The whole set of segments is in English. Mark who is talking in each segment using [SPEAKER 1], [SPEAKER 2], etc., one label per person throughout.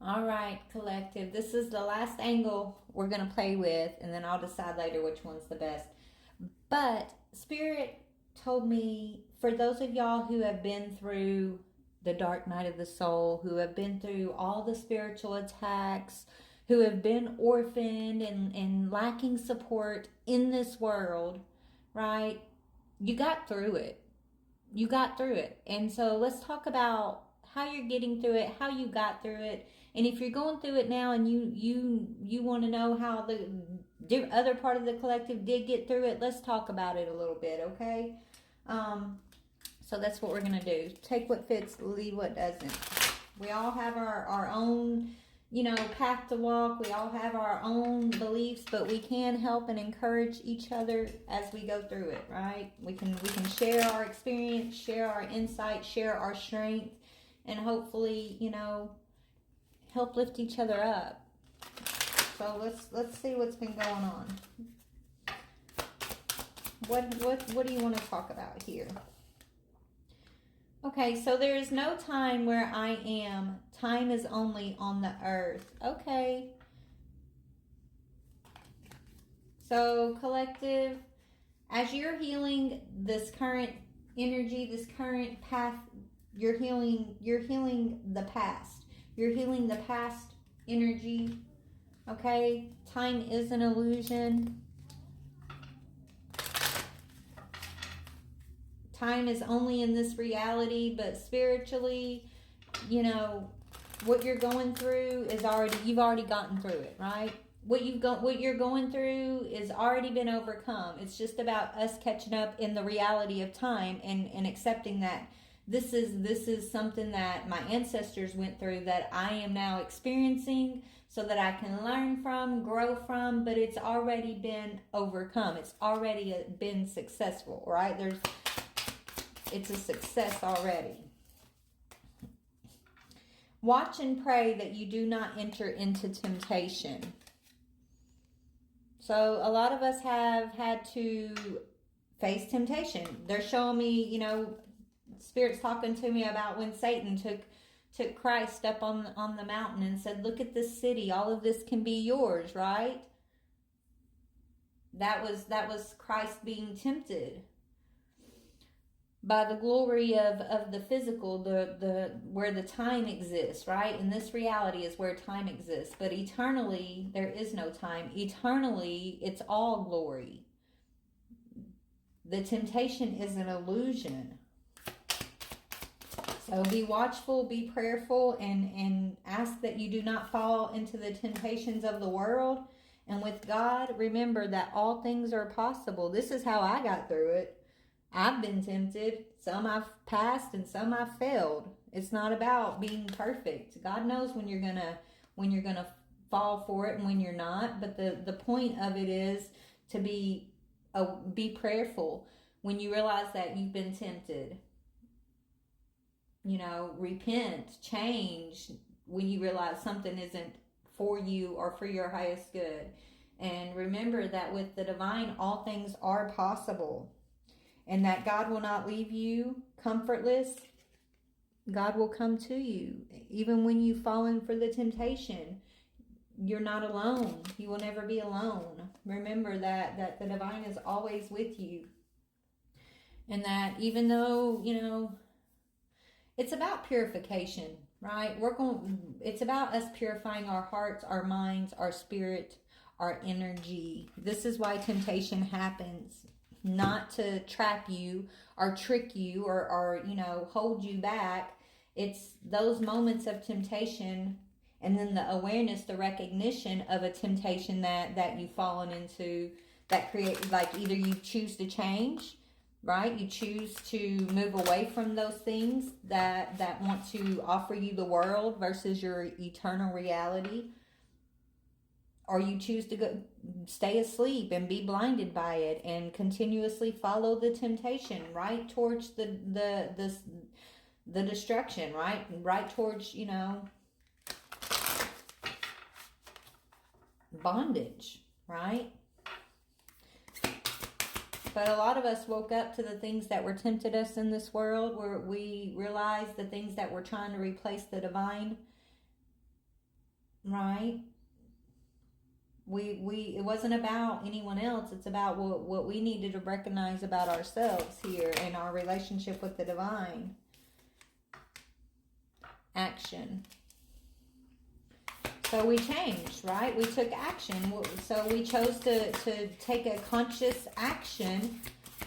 [SPEAKER 1] All right, collective. This is the last angle we're going to play with, and then I'll decide later which one's the best. But Spirit told me for those of y'all who have been through the dark night of the soul, who have been through all the spiritual attacks, who have been orphaned and lacking support in this world, right? You got through it. You got through it. And so let's talk about how you're getting through it, how you got through it. And if you're going through it now and you want to know how the other part of the collective did get through it, let's talk about it a little bit, okay? So that's what we're going to do. Take what fits, leave what doesn't. We all have our own, path to walk. We all have our own beliefs, but we can help and encourage each other as we go through it, right? We can share our experience, share our insight, share our strength, and hopefully, help lift each other up. So let's see what's been going on. What do you want to talk about here? Okay, so there is no time where I am. Time is only on the earth. Okay. So collective, as you're healing this current energy, this current path, you're healing the past. You're healing the past energy. Okay? Time is an illusion. Time is only in this reality, but spiritually, what you're going through is you've already gotten through it, right? What you're going through is already been overcome. It's just about us catching up in the reality of time and accepting that this is something that my ancestors went through that I am now experiencing so that I can learn from, grow from, but it's already been overcome. It's already been successful, right? It's a success already. Watch and pray that you do not enter into temptation. So a lot of us have had to face temptation. They're showing me, Spirit's talking to me about when Satan took Christ up on the mountain and said, look at this city. All of this can be yours, right? That was Christ being tempted by the glory of the physical, the where the time exists, right? And this reality is where time exists. But eternally, there is no time. Eternally, it's all glory. The temptation is an illusion. So be watchful, be prayerful, and ask that you do not fall into the temptations of the world. And with God, remember that all things are possible. This is how I got through it. I've been tempted. Some I've passed and some I've failed. It's not about being perfect. God knows when you're gonna fall for it and when you're not. But the point of it is to be prayerful when you realize that you've been tempted. Repent, change when you realize something isn't for you or for your highest good. And remember that with the divine, all things are possible. And that God will not leave you comfortless. God will come to you. Even when you've fallen for the temptation, you're not alone. You will never be alone. Remember that the divine is always with you. And that even though, it's about purification, right? It's about us purifying our hearts, our minds, our spirit, our energy. This is why temptation happens. Not to trap you or trick you or hold you back. It's those moments of temptation and then the awareness, the recognition of a temptation that you've fallen into that create, like either you choose to change, right? You choose to move away from those things that want to offer you the world versus your eternal reality. Or you choose to stay asleep and be blinded by it and continuously follow the temptation right towards the destruction, right towards, bondage, right? But a lot of us woke up to the things that were tempted us in this world, where we realized the things that were trying to replace the divine right? It wasn't about anyone else. It's about what we needed to recognize about ourselves here in our relationship with the divine. Action. So we changed, right? We took action. So we chose to take a conscious action,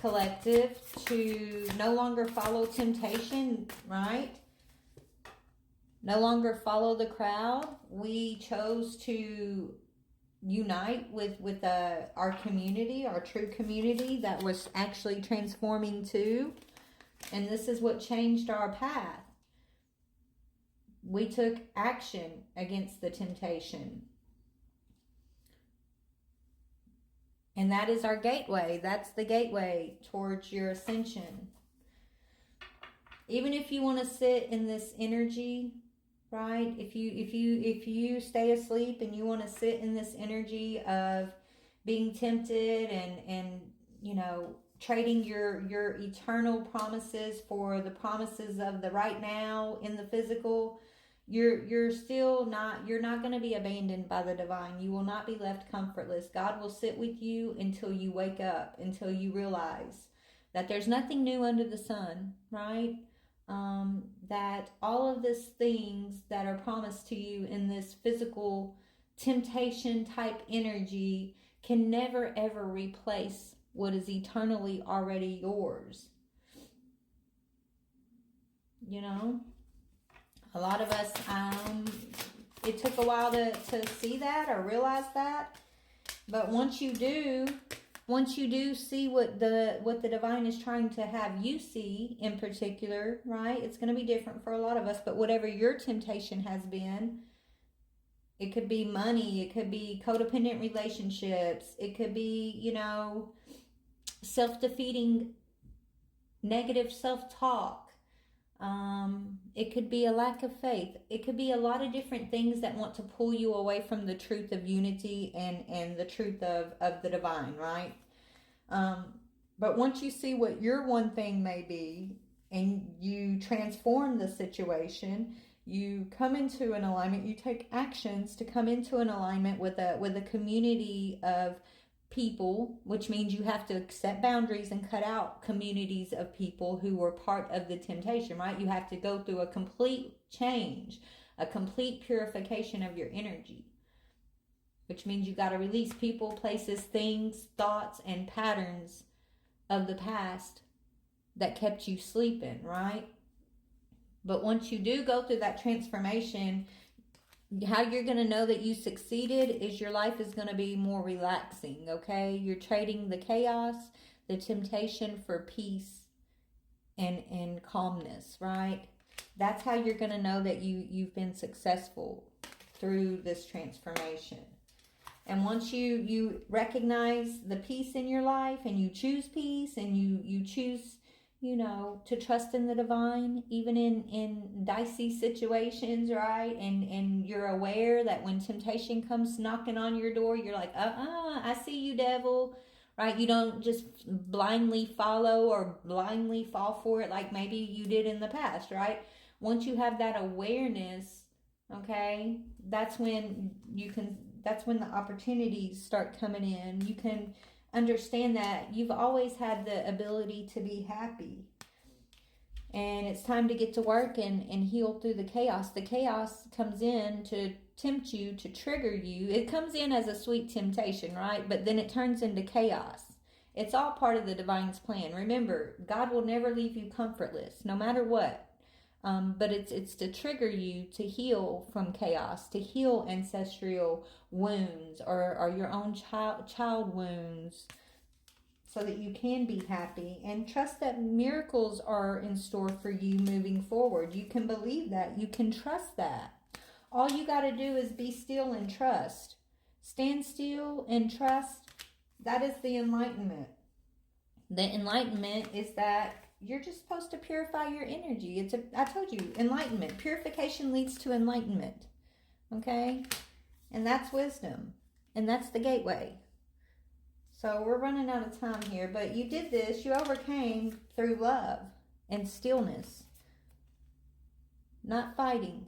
[SPEAKER 1] collective, to no longer follow temptation, right? No longer follow the crowd. We chose to unite with our community, our true community that was actually transforming too. And this is what changed our path. We took action against the temptation. And that is our gateway. That's the gateway towards your ascension. Even if you want to sit in this energy, right? If you stay asleep and you want to sit in this energy of being tempted and you know, trading your eternal promises for the promises of the right now in the physical, you're not going to be abandoned by the divine. You will not be left comfortless. God will sit with you until you wake up, until you realize that there's nothing new under the sun, right? That all of these things that are promised to you in this physical temptation type energy can never ever replace what is eternally already yours. You know, a lot of us, it took a while to see that or realize that, but once you do see what the divine is trying to have you see in particular, right? It's going to be different for a lot of us, but whatever your temptation has been, it could be money, it could be codependent relationships, it could be, you know, self-defeating negative self-talk. It could be a lack of faith. It could be a lot of different things that want to pull you away from the truth of unity and the truth of the divine, right? But once you see what your one thing may be and you transform the situation, you come into an alignment, you take actions to come into an alignment with a community of people, which means you have to set boundaries and cut out communities of people who were part of the temptation, right? You have to go through a complete change, a complete purification of your energy, which means you got to release people, places, things, thoughts, and patterns of the past that kept you sleeping, right? But once you do go through that transformation, how you're going to know that you succeeded is your life is going to be more relaxing, okay? You're trading the chaos, the temptation for peace and calmness, right? That's how you're going to know that you've been successful through this transformation. And once you recognize the peace in your life and you choose peace and you choose, you know, to trust in the divine, even in dicey situations, right? And you're aware that when temptation comes knocking on your door, you're like, I see you, devil, right? You don't just blindly follow or blindly fall for it like maybe you did in the past, right? Once you have that awareness, okay, that's when the opportunities start coming in. You can understand that you've always had the ability to be happy, and it's time to get to work and heal through the chaos. The chaos comes in to tempt you, to trigger you. It comes in as a sweet temptation, right? But then it turns into chaos. It's all part of the divine's plan. Remember, God will never leave you comfortless, no matter what. But it's to trigger you to heal from chaos, to heal ancestral wounds or your own child wounds, so that you can be happy and trust that miracles are in store for you moving forward. You can believe that. You can trust that. All you got to do is be still and trust. Stand still and trust. That is the enlightenment. The enlightenment is that you're just supposed to purify your energy. I told you, enlightenment. Purification leads to enlightenment. Okay? And that's wisdom. And that's the gateway. So we're running out of time here. But you did this. You overcame through love and stillness. Not fighting.